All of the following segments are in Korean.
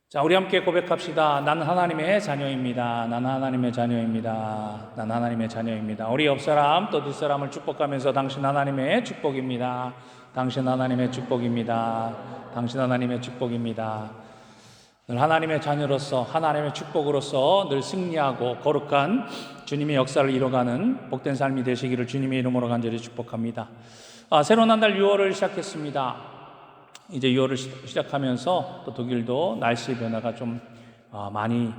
자, 우리 함께 고백합시다. 나는 하나님의 자녀입니다. 나는 하나님의 자녀입니다. 나는 하나님의 자녀입니다. 우리 옆 사람 또 뒷사람을 축복하면서 당신 하나님의 축복입니다. 당신 하나님의 축복입니다. 당신 하나님의 축복입니다. 늘 하나님의 자녀로서 하나님의 축복으로서 늘 승리하고 거룩한 주님의 역사를 이뤄가는 복된 삶이 되시기를 주님의 이름으로 간절히 축복합니다. 새로운 한 달 6월을 시작했습니다. 이제 6월을 시작하면서 또 독일도 날씨 변화가 좀 많이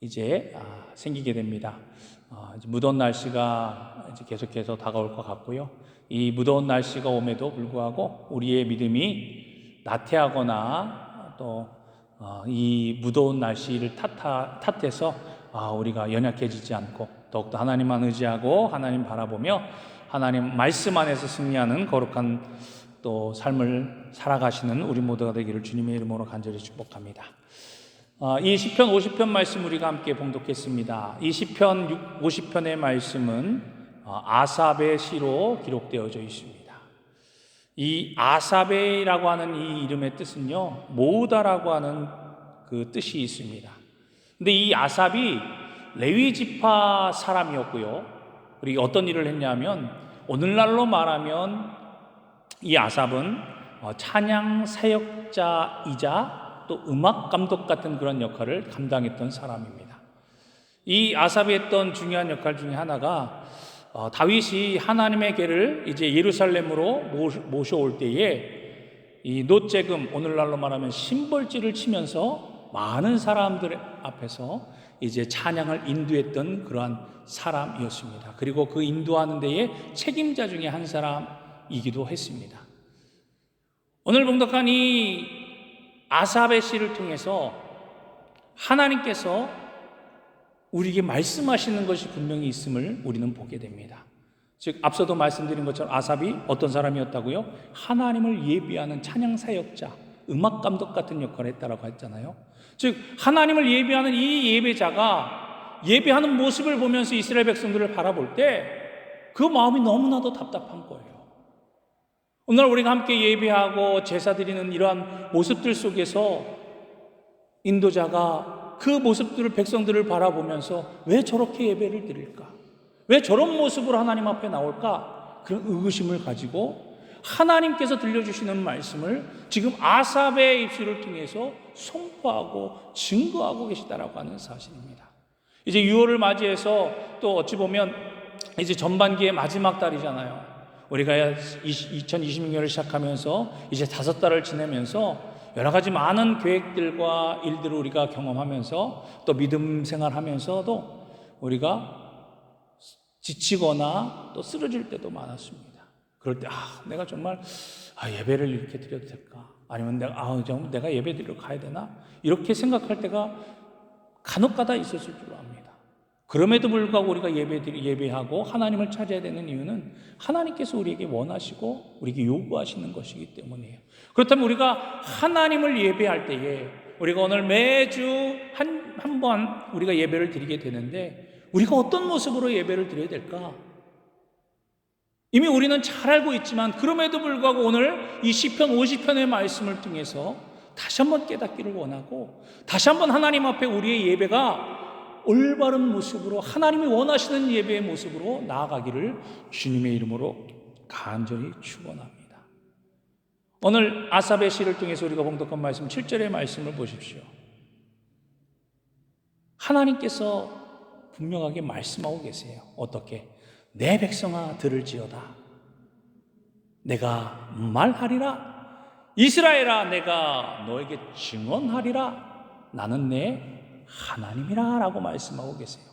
이제 생기게 됩니다. 이제 무더운 날씨가 이제 계속해서 다가올 것 같고요. 이 무더운 날씨가 옴에도 불구하고 우리의 믿음이 나태하거나 또 이 무더운 날씨를 탓해서 우리가 연약해지지 않고 더욱더 하나님만 의지하고 하나님 바라보며 하나님 말씀 안에서 승리하는 거룩한 또 삶을 살아가시는 우리 모두가 되기를 주님의 이름으로 간절히 축복합니다. 이 시편 50편 말씀 우리가 함께 봉독했습니다. 이 시편 50편의 말씀은 아삽의 시로 기록되어져 있습니다. 이 아삽이라고 하는 이 이름의 뜻은요, 모으다라고 하는 그 뜻이 있습니다. 근데 이 아삽이 레위 지파 사람이었고요. 그리고 어떤 일을 했냐면 오늘날로 말하면 이 아삽은 찬양 사역자이자 또 음악 감독 같은 그런 역할을 감당했던 사람입니다. 이 아삽이 했던 중요한 역할 중에 하나가 다윗이 하나님의 궤를 이제 예루살렘으로 모셔올 때에 이 노재금, 오늘날로 말하면 심벌지를 치면서 많은 사람들 앞에서 이제 찬양을 인도했던 그러한 사람이었습니다. 그리고 그 인도하는 데에 책임자 중에 한 사람이기도 했습니다. 오늘 봉독한 이 아삽의 시를 통해서 하나님께서 우리에게 말씀하시는 것이 분명히 있음을 우리는 보게 됩니다. 즉 앞서도 말씀드린 것처럼 아삽이 어떤 사람이었다고요? 하나님을 예비하는 찬양 사역자, 음악 감독 같은 역할을 했다라고 했잖아요. 즉 하나님을 예비하는 이 예배자가 예배하는 모습을 보면서 이스라엘 백성들을 바라볼 때 그 마음이 너무나도 답답한 거예요. 오늘 우리가 함께 예배하고 제사 드리는 이러한 모습들 속에서 인도자가 그 모습들을 백성들을 바라보면서 왜 저렇게 예배를 드릴까? 왜 저런 모습으로 하나님 앞에 나올까? 그런 의구심을 가지고 하나님께서 들려주시는 말씀을 지금 아삽의 입술을 통해서 선포하고 증거하고 계시다라고 하는 사실입니다. 이제 6월을 맞이해서 또 어찌 보면 이제 전반기의 마지막 달이잖아요. 우리가 2026년을 시작하면서 이제 5달을 지내면서 여러 가지 많은 계획들과 일들을 우리가 경험하면서 또 믿음 생활하면서도 우리가 지치거나 또 쓰러질 때도 많았습니다. 그럴 때 내가 정말 예배를 이렇게 드려도 될까? 아니면 내가 예배 드리러 가야 되나? 이렇게 생각할 때가 간혹가다 있었을 줄 압니다. 그럼에도 불구하고 우리가 예배하고 하나님을 찾아야 되는 이유는 하나님께서 우리에게 원하시고 우리에게 요구하시는 것이기 때문이에요. 그렇다면 우리가 하나님을 예배할 때에 우리가 오늘 매주 한 번 우리가 예배를 드리게 되는데 우리가 어떤 모습으로 예배를 드려야 될까? 이미 우리는 잘 알고 있지만 그럼에도 불구하고 오늘 이 시편 50편의 말씀을 통해서 다시 한번 깨닫기를 원하고 다시 한번 하나님 앞에 우리의 예배가 올바른 모습으로 하나님이 원하시는 예배의 모습으로 나아가기를 주님의 이름으로 간절히 축원합니다. 오늘 아삽의 시를 통해서 우리가 봉독한 말씀 7절의 말씀을 보십시오. 하나님께서 분명하게 말씀하고 계세요. 어떻게? 내 백성아 들을지어다. 내가 말하리라. 이스라엘아 내가 너에게 증언하리라. 나는 내 하나님이라 라고 말씀하고 계세요.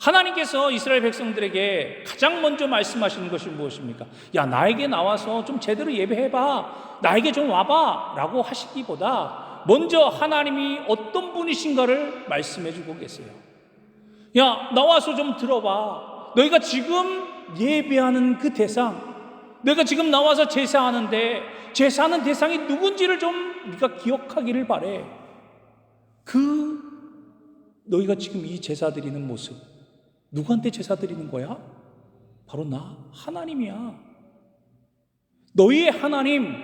하나님께서 이스라엘 백성들에게 가장 먼저 말씀하시는 것이 무엇입니까? 야 나에게 나와서 좀 제대로 예배해봐. 나에게 좀 와봐 라고 하시기보다 먼저 하나님이 어떤 분이신가를 말씀해주고 계세요. 야 나와서 좀 들어봐. 너희가 지금 예배하는 그 대상, 내가 지금 나와서 제사하는데 제사하는 대상이 누군지를 좀 네가 기억하기를 바래. 너희가 지금 이 제사 드리는 모습 누구한테 제사 드리는 거야? 바로 나 하나님이야. 너희의 하나님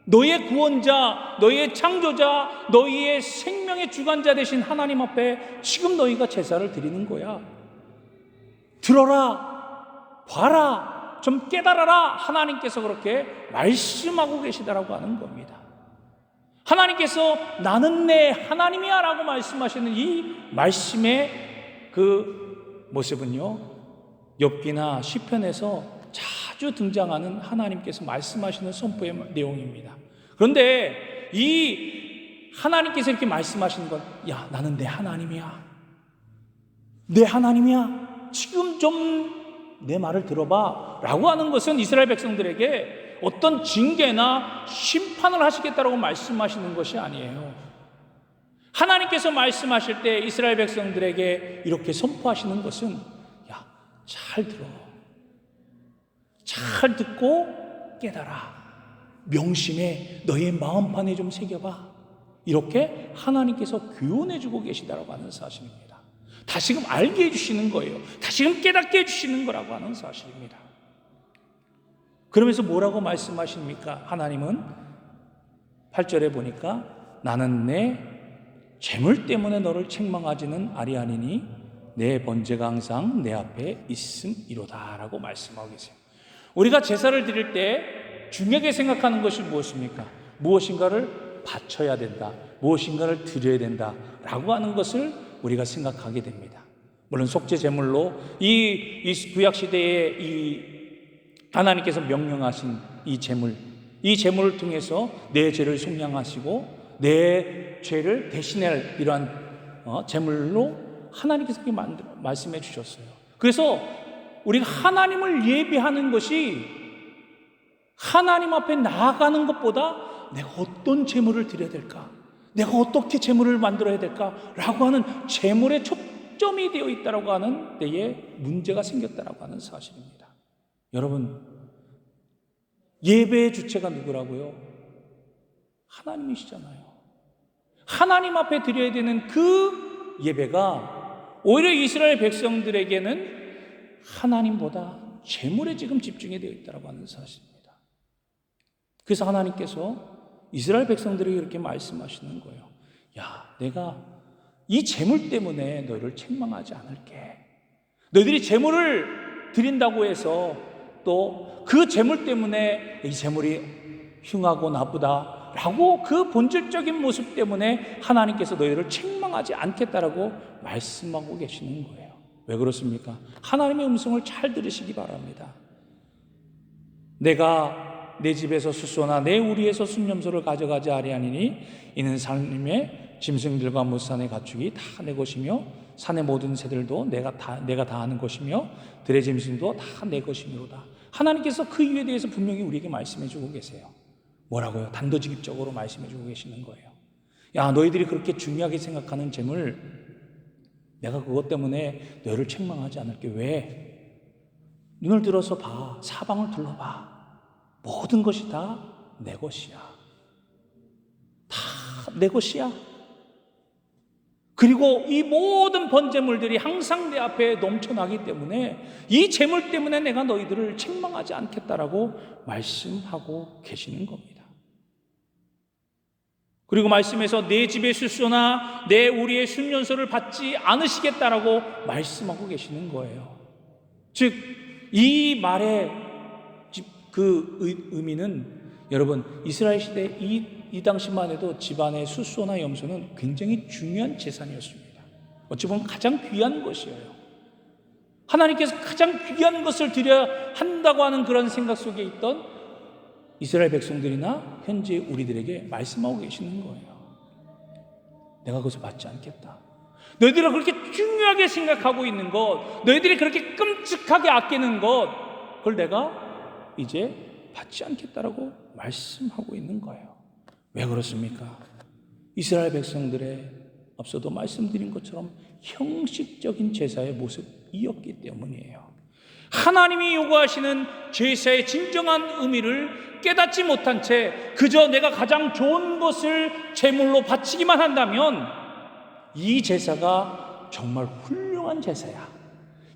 너의 구원자, 너의 창조자, 너희의 생명의 주관자 되신 하나님 앞에 지금 너희가 제사를 드리는 거야. 들어라, 봐라, 좀 깨달아라. 하나님께서 그렇게 말씀하고 계시다라고 하는 겁니다. 하나님께서 나는 내 하나님이야 라고 말씀하시는 이 말씀의 그 모습은요, 욥기나 시편에서 자주 등장하는 하나님께서 말씀하시는 선포의 내용입니다. 그런데 이 하나님께서 이렇게 말씀하시는 건, 야, 나는 내 하나님이야, 내 하나님이야, 지금 좀 내 말을 들어봐 라고 하는 것은 이스라엘 백성들에게 어떤 징계나 심판을 하시겠다라고 말씀하시는 것이 아니에요. 하나님께서 말씀하실 때 이스라엘 백성들에게 이렇게 선포하시는 것은, 야, 잘 들어, 잘 듣고 깨달아, 명심에 너의 마음판에 좀 새겨봐. 이렇게 하나님께서 교훈해주고 계시다라고 하는 사실입니다. 다시금 알게 해주시는 거예요. 다시금 깨닫게 해주시는 거라고 하는 사실입니다. 그러면서 뭐라고 말씀하십니까? 하나님은 8절에 보니까 나는 내 재물 때문에 너를 책망하지는 아니하니니 내 번제가 항상 내 앞에 있음이로다 라고 말씀하고 계세요. 우리가 제사를 드릴 때 중요하게 생각하는 것이 무엇입니까? 무엇인가를 바쳐야 된다, 무엇인가를 드려야 된다 라고 하는 것을 우리가 생각하게 됩니다. 물론 속죄 제물로 이 구약시대에 이 하나님께서 명령하신 이 제물을 통해서 내 죄를 속량하시고 내 죄를 대신할 이러한 제물로 하나님께서 말씀해 주셨어요. 그래서 우리가 하나님을 예배하는 것이 하나님 앞에 나아가는 것보다 내가 어떤 제물을 드려야 될까, 내가 어떻게 제물을 만들어야 될까라고 하는 제물에 초점이 되어 있다라고 하는 때에 문제가 생겼다라고 하는 사실입니다. 여러분, 예배의 주체가 누구라고요? 하나님이시잖아요. 하나님 앞에 드려야 되는 그 예배가 오히려 이스라엘 백성들에게는 하나님보다 제물에 지금 집중이 되어 있다라고 하는 사실입니다. 그래서 하나님께서 이스라엘 백성들에게 이렇게 말씀하시는 거예요. 야, 내가 이 제물 때문에 너희를 책망하지 않을게. 너희들이 제물을 드린다고 해서 또 그 제물 때문에 이 제물이 흉하고 나쁘다라고 그 본질적인 모습 때문에 하나님께서 너희를 책망하지 않겠다라고 말씀하고 계시는 거예요. 왜 그렇습니까? 하나님의 음성을 잘 들으시기 바랍니다. 내가 내 집에서 숫소나 내 우리에서 순념소를 가져가지 아니하니니 이는 산림의 짐승들과 무산의 가축이 다 내 것이며 산의 모든 새들도 내가 다 하는 것이며 들의 짐승도 다 내 것이므로다. 하나님께서 그 이유에 대해서 분명히 우리에게 말씀해 주고 계세요. 뭐라고요? 단도직입적으로 말씀해 주고 계시는 거예요. 야, 너희들이 그렇게 중요하게 생각하는 재물, 내가 그것 때문에 너희를 책망하지 않을게. 왜? 눈을 들어서 봐. 사방을 둘러봐. 모든 것이 다 내 것이야. 다 내 것이야. 그리고 이 모든 번제물들이 항상 내 앞에 넘쳐나기 때문에 이 제물 때문에 내가 너희들을 책망하지 않겠다라고 말씀하고 계시는 겁니다. 그리고 말씀에서 내 집의 숫소나 내 우리의 순년소를 받지 않으시겠다라고 말씀하고 계시는 거예요. 즉, 이 말의 그 의미는 여러분, 이스라엘 시대 이 당시만 해도 집안의 숫소나 염소는 굉장히 중요한 재산이었습니다. 어찌 보면 가장 귀한 것이에요. 하나님께서 가장 귀한 것을 드려야 한다고 하는 그런 생각 속에 있던 이스라엘 백성들이나 현재 우리들에게 말씀하고 계시는 거예요. 내가 그것을 받지 않겠다. 너희들이 그렇게 중요하게 생각하고 있는 것, 너희들이 그렇게 끔찍하게 아끼는 것, 그걸 내가 이제 받지 않겠다라고 말씀하고 있는 거예요. 왜 그렇습니까? 이스라엘 백성들의 앞서도 말씀드린 것처럼 형식적인 제사의 모습이었기 때문이에요. 하나님이 요구하시는 제사의 진정한 의미를 깨닫지 못한 채 그저 내가 가장 좋은 것을 제물로 바치기만 한다면 이 제사가 정말 훌륭한 제사야,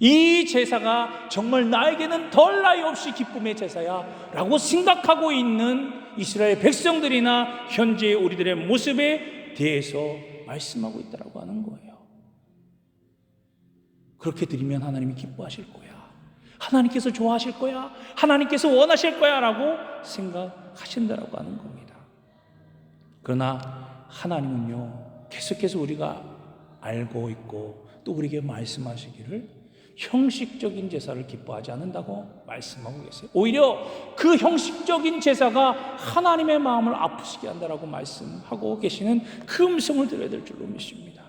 이 제사가 정말 나에게는 덜 나위 없이 기쁨의 제사야 라고 생각하고 있는 이스라엘 백성들이나 현재 우리들의 모습에 대해서 말씀하고 있다고 하는 거예요. 그렇게 드리면 하나님이 기뻐하실 거야, 하나님께서 좋아하실 거야, 하나님께서 원하실 거야 라고 생각하신다고 하는 겁니다. 그러나 하나님은요, 계속해서 우리가 알고 있고 또 우리에게 말씀하시기를 형식적인 제사를 기뻐하지 않는다고 말씀하고 계세요. 오히려 그 형식적인 제사가 하나님의 마음을 아프시게 한다라고 말씀하고 계시는 그 음성을 들어야 될 줄로 믿습니다.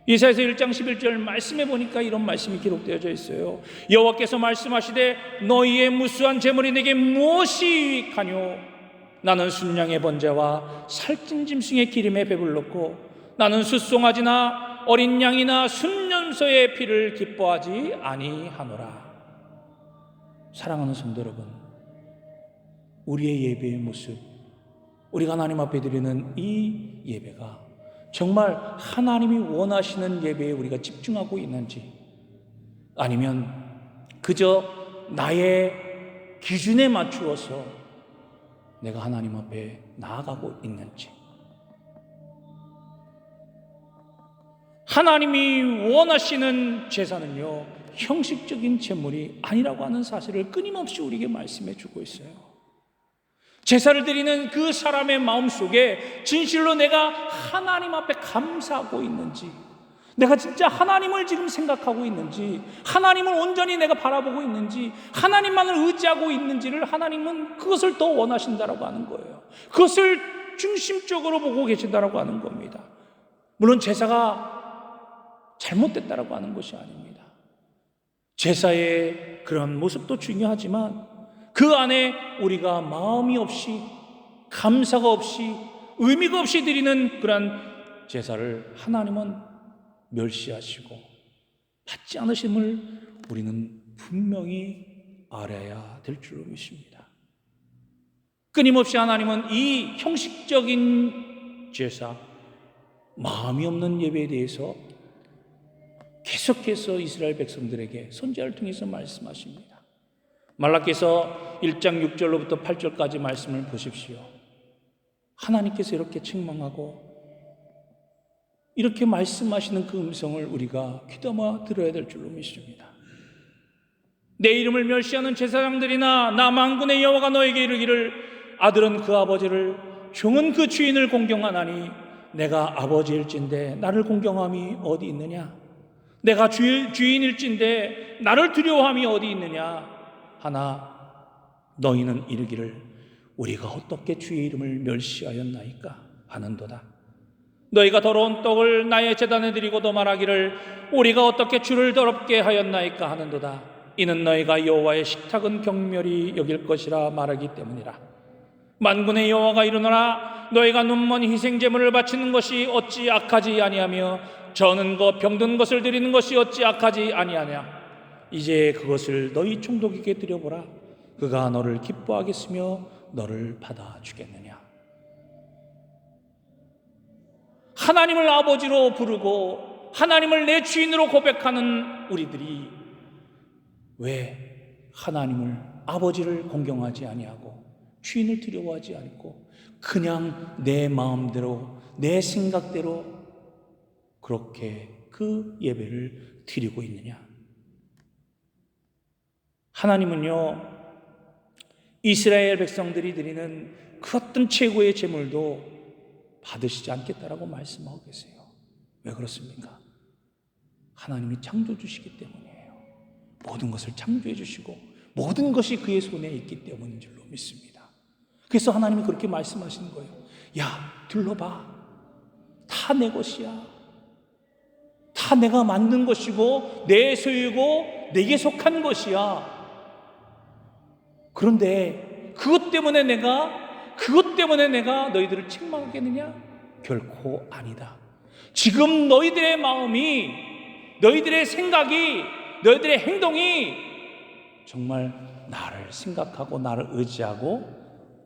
이사야서 1장 11절 말씀해 보니까 이런 말씀이 기록되어져 있어요. 여호와께서 말씀하시되 너희의 무수한 제물이 내게 무엇이 유익하뇨? 나는 순양의 번제와 살찐 짐승의 기름에 배불렀고 나는 숫송아지나 어린 양이나 순염소의 피를 기뻐하지 아니하노라. 사랑하는 성도 여러분, 우리의 예배의 모습, 우리가 하나님 앞에 드리는 이 예배가 정말 하나님이 원하시는 예배에 우리가 집중하고 있는지, 아니면 그저 나의 기준에 맞추어서 내가 하나님 앞에 나아가고 있는지. 하나님이 원하시는 제사는요, 형식적인 제물이 아니라고 하는 사실을 끊임없이 우리에게 말씀해 주고 있어요. 제사를 드리는 그 사람의 마음속에 진실로 내가 하나님 앞에 감사하고 있는지, 내가 진짜 하나님을 지금 생각하고 있는지, 하나님을 온전히 내가 바라보고 있는지, 하나님만을 의지하고 있는지를 하나님은 그것을 더 원하신다라고 하는 거예요. 그것을 중심적으로 보고 계신다라고 하는 겁니다. 물론 제사가 잘못됐다라고 하는 것이 아닙니다. 제사의 그런 모습도 중요하지만 그 안에 우리가 마음이 없이, 감사가 없이, 의미가 없이 드리는 그런 제사를 하나님은 멸시하시고 받지 않으심을 우리는 분명히 알아야 될 줄로 믿습니다. 끊임없이 하나님은 이 형식적인 제사, 마음이 없는 예배에 대해서 계속해서 이스라엘 백성들에게 선지자를 통해서 말씀하십니다. 말라기서 1장 6절로부터 8절까지 말씀을 보십시오. 하나님께서 이렇게 책망하고 이렇게 말씀하시는 그 음성을 우리가 귀담아 들어야 될 줄로 믿습니다. 내 이름을 멸시하는 제사장들이나 나 만군의 여호와가 너에게 이르기를 아들은 그 아버지를, 종은 그 주인을 공경하나니 내가 아버지일진데 나를 공경함이 어디 있느냐? 내가 주인일진데 나를 두려워함이 어디 있느냐 하나 너희는 이르기를 우리가 어떻게 주의 이름을 멸시하였나이까 하는도다. 너희가 더러운 떡을 나의 제단에 드리고도 말하기를 우리가 어떻게 주를 더럽게 하였나이까 하는도다. 이는 너희가 여호와의 식탁은 경멸히 여길 것이라 말하기 때문이라. 만군의 여호와가 이르노라 너희가 눈먼 희생제물을 바치는 것이 어찌 악하지 아니하며 저는 것 병든 것을 드리는 것이 어찌 악하지 아니하냐. 이제 그것을 너희 총독에게 드려보라. 그가 너를 기뻐하겠으며 너를 받아주겠느냐. 하나님을 아버지로 부르고 하나님을 내 주인으로 고백하는 우리들이 왜 하나님을 아버지를 공경하지 아니하고 주인을 두려워하지 않고 그냥 내 마음대로 내 생각대로 그렇게 그 예배를 드리고 있느냐. 하나님은요, 이스라엘 백성들이 드리는 그 어떤 최고의 제물도 받으시지 않겠다라고 말씀하고 계세요. 왜 그렇습니까? 하나님이 창조주시기 때문이에요. 모든 것을 창조해 주시고 모든 것이 그의 손에 있기 때문인 줄로 믿습니다. 그래서 하나님이 그렇게 말씀하시는 거예요. 야, 둘러봐. 다 내 것이야. 다 내가 만든 것이고 내 소유고 내게 속한 것이야. 그런데 그것 때문에 내가 너희들을 책망하겠느냐? 결코 아니다. 지금 너희들의 마음이, 너희들의 생각이, 너희들의 행동이 정말 나를 생각하고 나를 의지하고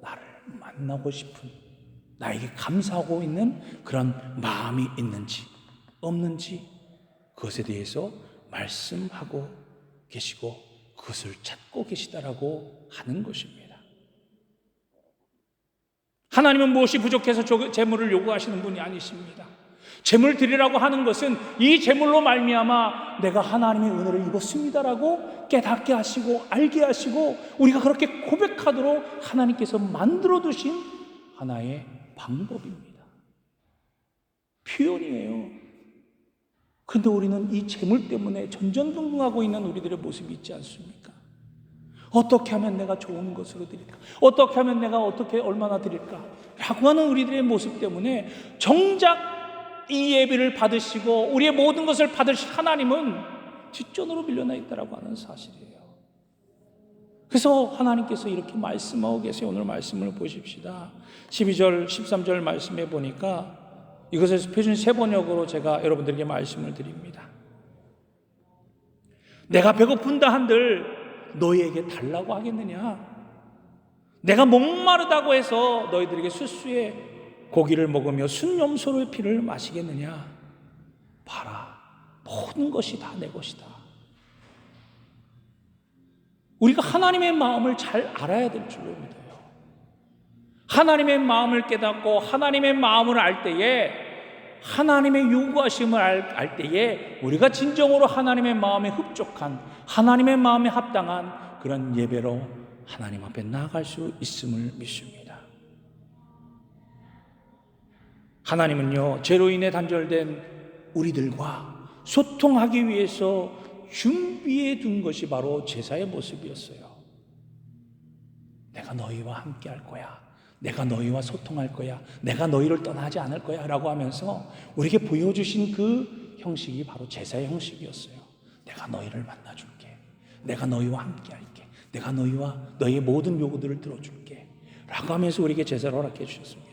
나를 만나고 싶은, 나에게 감사하고 있는 그런 마음이 있는지 없는지 그것에 대해서 말씀하고 계시고 그것을 찾고 계시다라고 하는 것입니다. 하나님은 무엇이 부족해서 재물을 요구하시는 분이 아니십니다. 재물 드리라고 하는 것은 이 재물로 말미암아 내가 하나님의 은혜를 입었습니다라고 깨닫게 하시고 알게 하시고 우리가 그렇게 고백하도록 하나님께서 만들어 두신 하나의 방법입니다. 표현이에요. 그런데 우리는 이 재물 때문에 전전긍긍하고 있는 우리들의 모습이 있지 않습니까? 어떻게 하면 내가 좋은 것으로 드릴까? 어떻게 하면 내가 어떻게 얼마나 드릴까? 라고 하는 우리들의 모습 때문에 정작 이 예배를 받으시고 우리의 모든 것을 받으신 하나님은 뒷전으로 밀려나 있다라고 하는 사실이에요. 그래서 하나님께서 이렇게 말씀하고 계세요. 오늘 말씀을 보십시다. 12절, 13절 말씀해 보니까 이것을 표준 세번역으로 제가 여러분들에게 말씀을 드립니다. 내가 배고픈다 한들 너희에게 달라고 하겠느냐? 내가 목마르다고 해서 너희들에게 숫수의 고기를 먹으며 순염소의 피를 마시겠느냐? 봐라, 모든 것이 다 내 것이다. 우리가 하나님의 마음을 잘 알아야 될 줄로 믿어요. 하나님의 마음을 깨닫고 하나님의 마음을 알 때에, 하나님의 요구하심을 알 때에 우리가 진정으로 하나님의 마음에 흡족한, 하나님의 마음에 합당한 그런 예배로 하나님 앞에 나아갈 수 있음을 믿습니다. 하나님은요, 죄로 인해 단절된 우리들과 소통하기 위해서 준비해 둔 것이 바로 제사의 모습이었어요. 내가 너희와 함께 할 거야. 내가 너희와 소통할 거야. 내가 너희를 떠나지 않을 거야 라고 하면서 우리에게 보여주신 그 형식이 바로 제사의 형식이었어요. 내가 너희를 만나줄게. 내가 너희와 함께 할게. 내가 너희와 너희의 모든 요구들을 들어줄게 라고 하면서 우리에게 제사를 허락해 주셨습니다.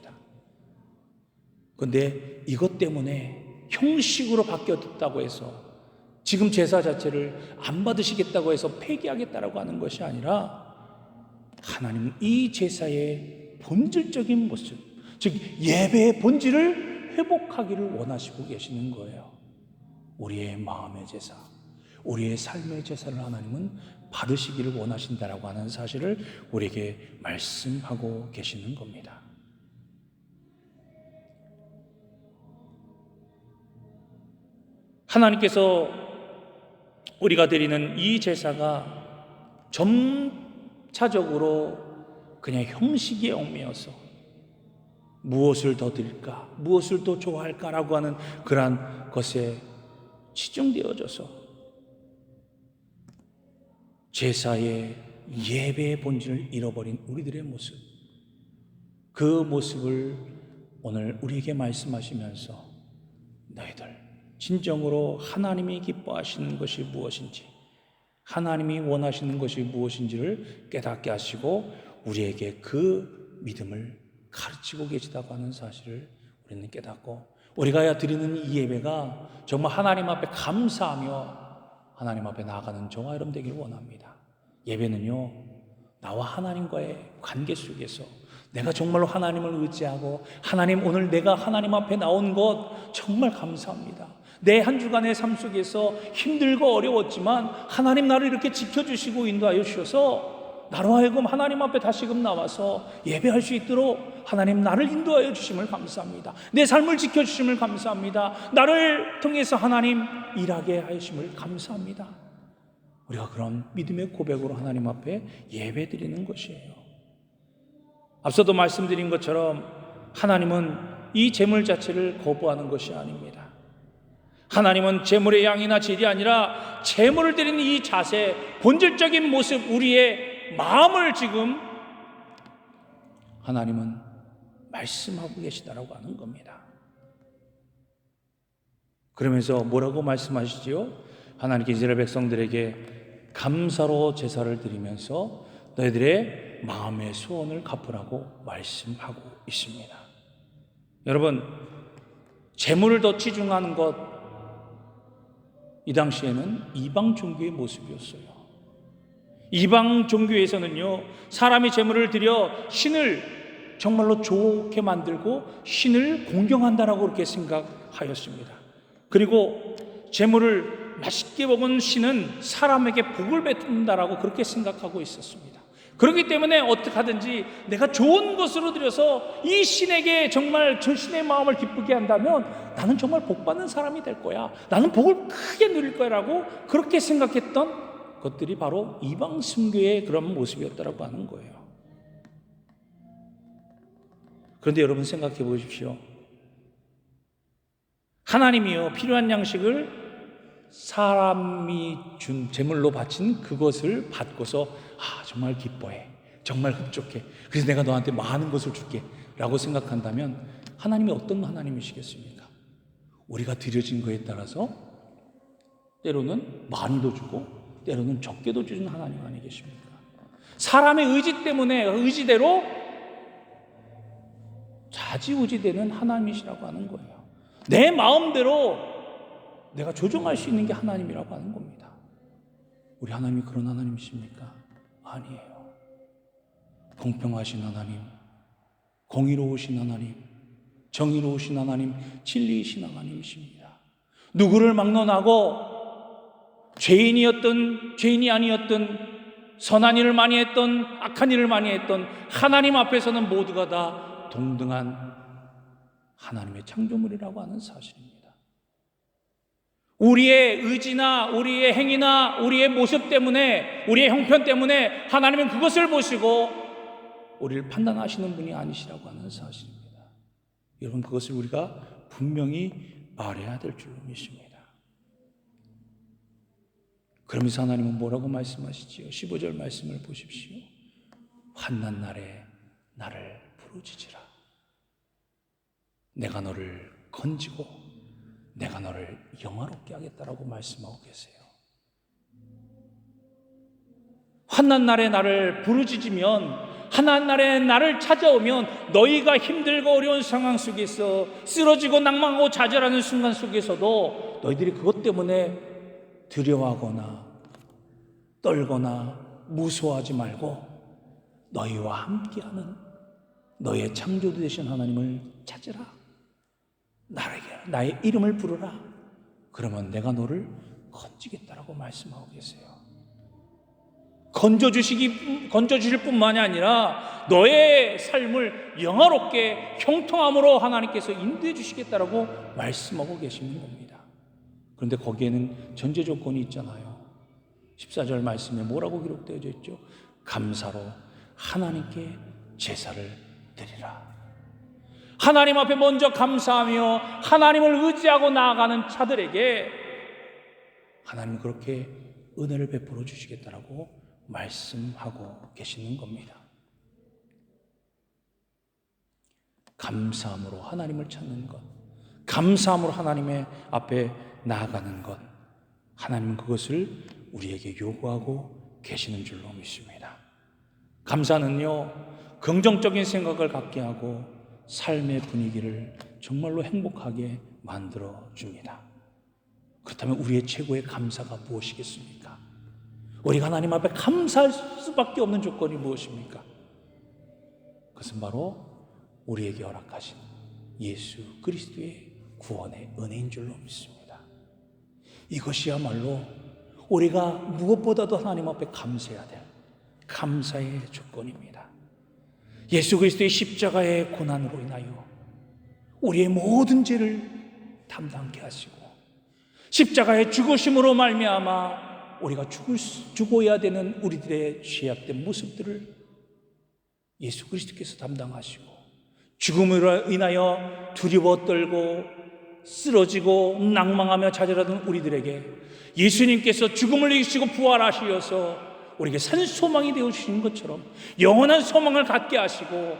그런데 이것 때문에 형식으로 바뀌었다고 해서 지금 제사 자체를 안 받으시겠다고 해서 폐기하겠다라고 하는 것이 아니라, 하나님은 이 제사의 본질적인 모습, 즉 예배의 본질을 회복하기를 원하시고 계시는 거예요. 우리의 마음의 제사, 우리의 삶의 제사를 하나님은 받으시기를 원하신다라고 하는 사실을 우리에게 말씀하고 계시는 겁니다. 하나님께서 우리가 드리는 이 제사가 점차적으로 그냥 형식에 얽매여서 무엇을 더 드릴까, 무엇을 더 좋아할까라고 하는 그러한 것에 치중되어져서 제사의 예배의 본질을 잃어버린 우리들의 모습, 그 모습을 오늘 우리에게 말씀하시면서 너희들 진정으로 하나님이 기뻐하시는 것이 무엇인지, 하나님이 원하시는 것이 무엇인지를 깨닫게 하시고 우리에게 그 믿음을 가르치고 계시다고 하는 사실을 우리는 깨닫고, 우리가 드리는 이 예배가 정말 하나님 앞에 감사하며 하나님 앞에 나아가는 저와 여러분 되기를 원합니다. 예배는요, 나와 하나님과의 관계 속에서 내가 정말로 하나님을 의지하고, 하나님 오늘 내가 하나님 앞에 나온 것 정말 감사합니다. 내 한 주간의 삶 속에서 힘들고 어려웠지만 하나님 나를 이렇게 지켜주시고 인도하여 주셔서 나로 하여금 하나님 앞에 다시금 나와서 예배할 수 있도록 하나님 나를 인도하여 주심을 감사합니다. 내 삶을 지켜주심을 감사합니다. 나를 통해서 하나님 일하게 하심을 감사합니다. 우리가 그런 믿음의 고백으로 하나님 앞에 예배 드리는 것이에요. 앞서도 말씀드린 것처럼 하나님은 이 제물 자체를 거부하는 것이 아닙니다. 하나님은 제물의 양이나 질이 아니라 제물을 드리는 이 자세, 본질적인 모습, 우리의 마음을 지금 하나님은 말씀하고 계시다라고 하는 겁니다. 그러면서 뭐라고 말씀하시지요? 하나님께 이스라엘 백성들에게 감사로 제사를 드리면서 너희들의 마음의 소원을 갚으라고 말씀하고 있습니다. 여러분, 제물을 더 치중하는 것, 이 당시에는 이방 종교의 모습이었어요. 이방 종교에서는요, 사람이 제물을 드려 신을 정말로 좋게 만들고 신을 공경한다라고 그렇게 생각하였습니다. 그리고 제물을 맛있게 먹은 신은 사람에게 복을 베푼다라고 그렇게 생각하고 있었습니다. 그렇기 때문에 어떻게 하든지 내가 좋은 것으로 드려서 이 신에게 정말 저 신의 마음을 기쁘게 한다면 나는 정말 복받는 사람이 될 거야, 나는 복을 크게 누릴 거야 라고 그렇게 생각했던 것들이 바로 이방 순교의 그런 모습이었다고 하는 거예요. 그런데 여러분 생각해 보십시오. 하나님이요, 필요한 양식을 사람이 준 제물로 바친 그것을 받고서 정말 기뻐해, 정말 흡족해, 그래서 내가 너한테 많은 것을 줄게 라고 생각한다면 하나님이 어떤 하나님이시겠습니까? 우리가 드려진 거에 따라서 때로는 많이도 주고 때로는 적게도 주는 하나님 아니겠습니까? 사람의 의지 때문에 의지대로 좌지우지되는 하나님이시라고 하는 거예요. 내 마음대로 내가 조정할 수 있는 게 하나님이라고 하는 겁니다. 우리 하나님이 그런 하나님이십니까? 아니에요. 공평하신 하나님, 공의로우신 하나님, 정의로우신 하나님, 진리이신 하나님이십니다. 누구를 막론하고 죄인이었든 죄인이 아니었든 선한 일을 많이 했던 악한 일을 많이 했던 하나님 앞에서는 모두가 다 동등한 하나님의 창조물이라고 하는 사실입니다. 우리의 의지나 우리의 행위나 우리의 모습 때문에, 우리의 형편 때문에 하나님은 그것을 보시고 우리를 판단하시는 분이 아니시라고 하는 사실입니다. 여러분, 그것을 우리가 분명히 말해야 될 줄로 믿습니다. 그러면서 하나님은 뭐라고 말씀하시지요? 15절 말씀을 보십시오. 환난 날에 나를 부르짖으라. 내가 너를 건지고 내가 너를 영화롭게 하겠다라고 말씀하고 계세요. 환난 날에 나를 부르짖으면, 환난 날에 나를 찾아오면 너희가 힘들고 어려운 상황 속에서 쓰러지고 낭망하고 좌절하는 순간 속에서도 너희들이 그것 때문에 두려워하거나 떨거나 무서워하지 말고 너희와 함께하는 너의 창조주 되신 하나님을 찾으라. 나의 이름을 부르라. 그러면 내가 너를 건지겠다라고 말씀하고 계세요. 건져주실 뿐만이 아니라 너의 삶을 영화롭게 형통함으로 하나님께서 인도해 주시겠다라고 말씀하고 계시는 겁니다. 그런데 거기에는 전제 조건이 있잖아요. 14절 말씀에 뭐라고 기록되어 있죠? 감사로 하나님께 제사를 드리라. 하나님 앞에 먼저 감사하며 하나님을 의지하고 나아가는 자들에게 하나님은 그렇게 은혜를 베풀어 주시겠다라고 말씀하고 계시는 겁니다. 감사함으로 하나님을 찾는 것, 감사함으로 하나님의 앞에 나아가는 것, 하나님은 그것을 우리에게 요구하고 계시는 줄로 믿습니다. 감사는요, 긍정적인 생각을 갖게 하고 삶의 분위기를 정말로 행복하게 만들어줍니다. 그렇다면 우리의 최고의 감사가 무엇이겠습니까? 우리가 하나님 앞에 감사할 수밖에 없는 조건이 무엇입니까? 그것은 바로 우리에게 허락하신 예수 그리스도의 구원의 은혜인 줄로 믿습니다. 이것이야말로 우리가 무엇보다도 하나님 앞에 감사해야 될 감사의 조건입니다. 예수 그리스도의 십자가의 고난으로 인하여 우리의 모든 죄를 담당케 하시고 십자가의 죽으심으로 말미암아 우리가 죽어야 되는 우리들의 죄악된 모습들을 예수 그리스도께서 담당하시고 죽음으로 인하여 두려워 떨고 쓰러지고 낭망하며 좌절하던 우리들에게 예수님께서 죽음을 이기시고 부활하시어서 우리에게 산 소망이 되어주시는 것처럼 영원한 소망을 갖게 하시고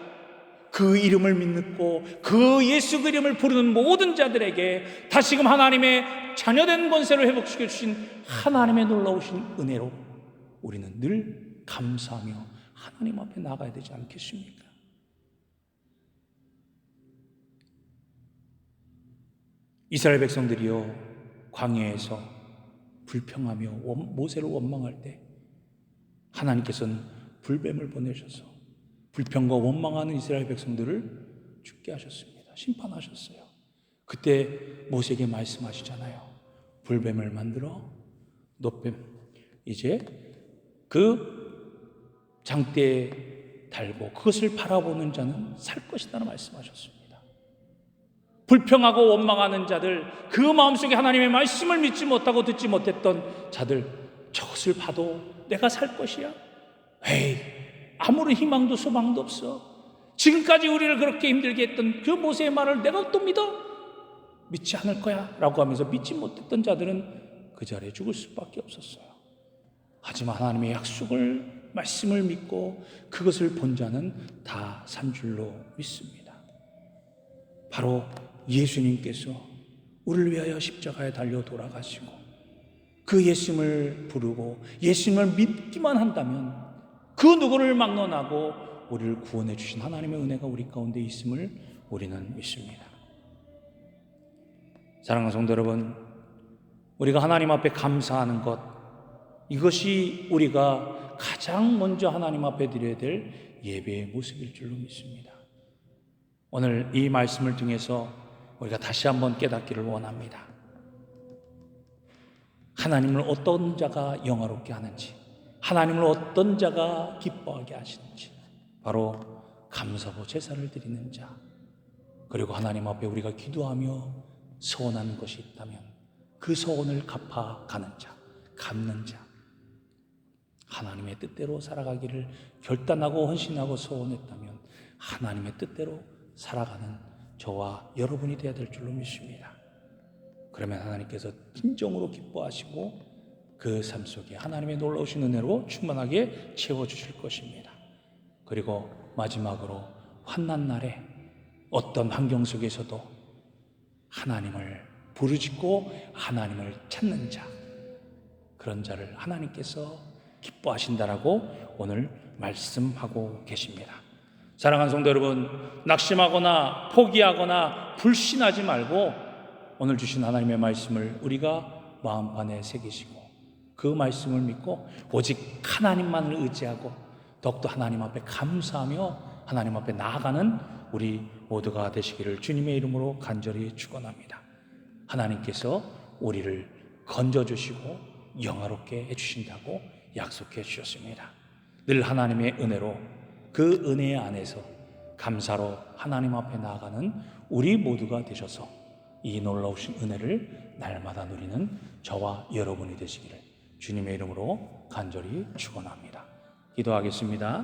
그 이름을 믿고 그 예수 그 이름을 부르는 모든 자들에게 다시금 하나님의 자녀된 권세를 회복시켜 주신 하나님의 놀라우신 은혜로 우리는 늘 감사하며 하나님 앞에 나가야 되지 않겠습니까? 이스라엘 백성들이요, 광야에서 불평하며 모세를 원망할 때 하나님께서는 불뱀을 보내셔서 불평과 원망하는 이스라엘 백성들을 죽게 하셨습니다. 심판하셨어요. 그때 모세에게 말씀하시잖아요. 불뱀을 만들어 놋뱀 이제 그 장대에 달고 그것을 바라보는 자는 살 것이라는 말씀하셨습니다. 불평하고 원망하는 자들, 그 마음속에 하나님의 말씀을 믿지 못하고 듣지 못했던 자들, 저것을 봐도 내가 살 것이야? 에이, 아무런 희망도 소망도 없어. 지금까지 우리를 그렇게 힘들게 했던 그 모세의 말을 내가 또 믿어? 믿지 않을 거야 라고 하면서 믿지 못했던 자들은 그 자리에 죽을 수밖에 없었어요. 하지만 하나님의 약속을, 말씀을 믿고 그것을 본 자는 다 산 줄로 믿습니다. 바로 예수님께서 우리를 위하여 십자가에 달려 돌아가시고 그 예수님을 부르고 예수님을 믿기만 한다면 그 누구를 막론하고 우리를 구원해 주신 하나님의 은혜가 우리 가운데 있음을 우리는 믿습니다. 사랑하는 성도 여러분, 우리가 하나님 앞에 감사하는 것, 이것이 우리가 가장 먼저 하나님 앞에 드려야 될 예배의 모습일 줄로 믿습니다. 오늘 이 말씀을 통해서 우리가 다시 한번 깨닫기를 원합니다. 하나님을 어떤 자가 영화롭게 하는지, 하나님을 어떤 자가 기뻐하게 하시는지, 바로 감사로 제사를 드리는 자, 그리고 하나님 앞에 우리가 기도하며 소원하는 것이 있다면 그 소원을 갚아가는 자, 갚는 자, 하나님의 뜻대로 살아가기를 결단하고 헌신하고 소원했다면 하나님의 뜻대로 살아가는 저와 여러분이 되어야 될 줄로 믿습니다. 그러면 하나님께서 진정으로 기뻐하시고 그 삶 속에 하나님의 놀라우신 은혜로 충만하게 채워주실 것입니다. 그리고 마지막으로 환난 날에 어떤 환경 속에서도 하나님을 부르짖고 하나님을 찾는 자, 그런 자를 하나님께서 기뻐하신다라고 오늘 말씀하고 계십니다. 사랑하는 성도 여러분, 낙심하거나 포기하거나 불신하지 말고 오늘 주신 하나님의 말씀을 우리가 마음판에 새기시고 그 말씀을 믿고 오직 하나님만을 의지하고 더욱더 하나님 앞에 감사하며 하나님 앞에 나아가는 우리 모두가 되시기를 주님의 이름으로 간절히 축원합니다. 하나님께서 우리를 건져주시고 영화롭게 해주신다고 약속해 주셨습니다. 늘 하나님의 은혜로 그 은혜 안에서 감사로 하나님 앞에 나아가는 우리 모두가 되셔서 이 놀라우신 은혜를 날마다 누리는 저와 여러분이 되시기를 주님의 이름으로 간절히 축원합니다. 기도하겠습니다.